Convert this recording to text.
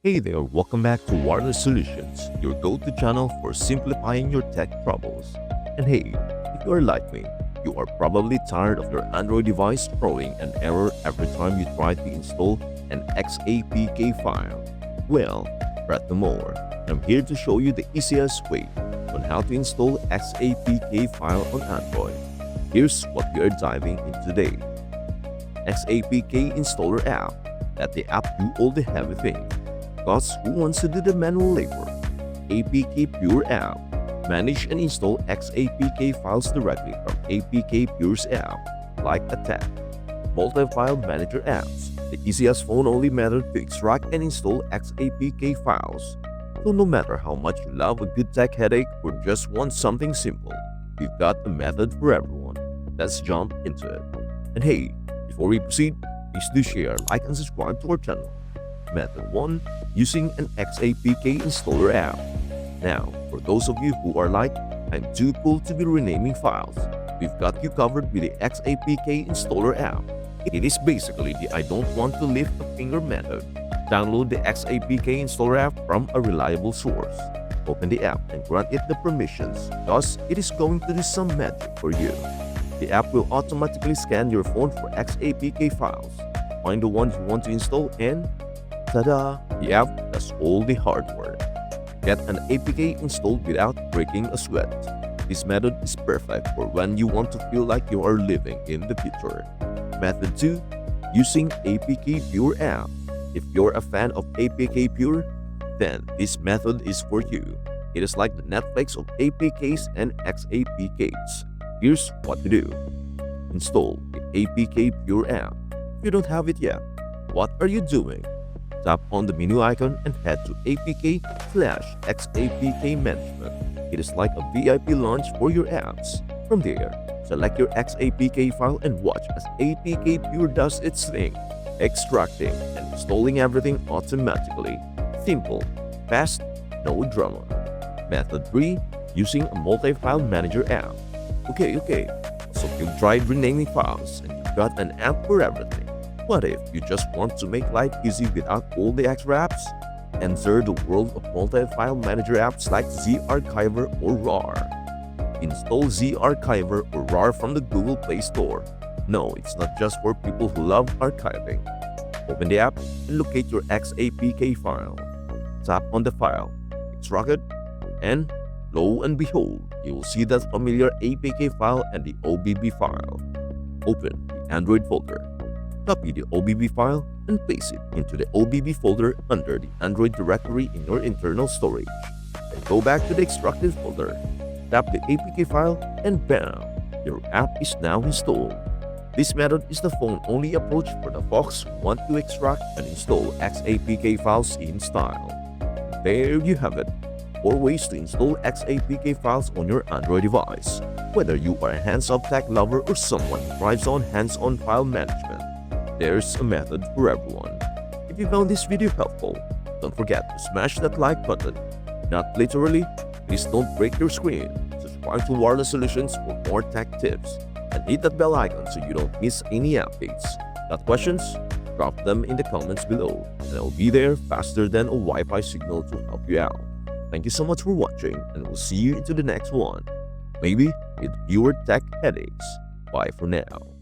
Hey there, welcome back to Wireless Solutions, your go-to channel for simplifying your tech troubles. And hey, if you are like me, you are probably tired of your Android device throwing an error every time you try to install an Xapk file. Well, fret no more. I'm here to show you the easiest way on how to install Xapk file on Android. Here's what we are diving into today. Xapk Installer app. Let the app do all the heavy thing. Because who wants to do the manual labor? APK Pure app. Manage and install Xapk files directly from APK Pure's app, like Attack. Multi-file manager apps. The easiest phone-only method to extract and install Xapk files. So no matter how much you love a good tech headache or just want something simple, we've got a method for everyone. Let's jump into it. And hey, before we proceed, please do share, like, and subscribe to our channel. Method 1. Using an Xapk installer app. Now, for those of you who are like, I'm too cool to be renaming files, we've got you covered with the Xapk installer app. It is basically the I don't want to lift a finger method. Download the Xapk installer app from a reliable source. Open the app and grant it the permissions, thus it is going to do some magic for you. The app will automatically scan your phone for Xapk files. Find the ones you want to install and ta-da! The app does all the hard work. Get an APK installed without breaking a sweat. This method is perfect for when you want to feel like you are living in the future. Method 2. Using APK Pure app. If you're a fan of APK Pure, then this method is for you. It is like the Netflix of APKs and Xapks. Here's what to do. Install the APK Pure app. If you don't have it yet, what are you doing? Tap on the menu icon and head to apk/xapk management. It is like a VIP launch for your apps. From there, select your Xapk file and watch as APK Pure does its thing, extracting and installing everything automatically. Simple, fast, no drama. Method 3. Using a multi-file manager app. Okay, so you've tried renaming files and you've got an app for everything. What if you just want to make life easy without all the extra apps? Enter the world of multi-file manager apps like Xarchiver or RAR. Install Xarchiver or RAR from the Google Play Store. No, it's not just for people who love archiving. Open the app and locate your Xapk file. Tap on the file, extract it, and lo and behold, you will see that familiar APK file and the OBB file. Open the Android folder. Copy the OBB file and paste it into the OBB folder under the Android directory in your internal storage. Then go back to the extracted folder, tap the APK file, and bam! Your app is now installed. This method is the phone-only approach for the folks who want to extract and install Xapk files in style. There you have it. 4 ways to install Xapk files on your Android device. Whether you are a hands-off tech lover or someone who thrives on hands-on file management, there's a method for everyone. If you found this video helpful, don't forget to smash that like button. Not literally, please don't break your screen. Subscribe to Wireless Solutions for more tech tips. And hit that bell icon so you don't miss any updates. Got questions? Drop them in the comments below, and I'll be there faster than a Wi-Fi signal to help you out. Thank you so much for watching, and we'll see you into the next one. Maybe with fewer tech headaches. Bye for now.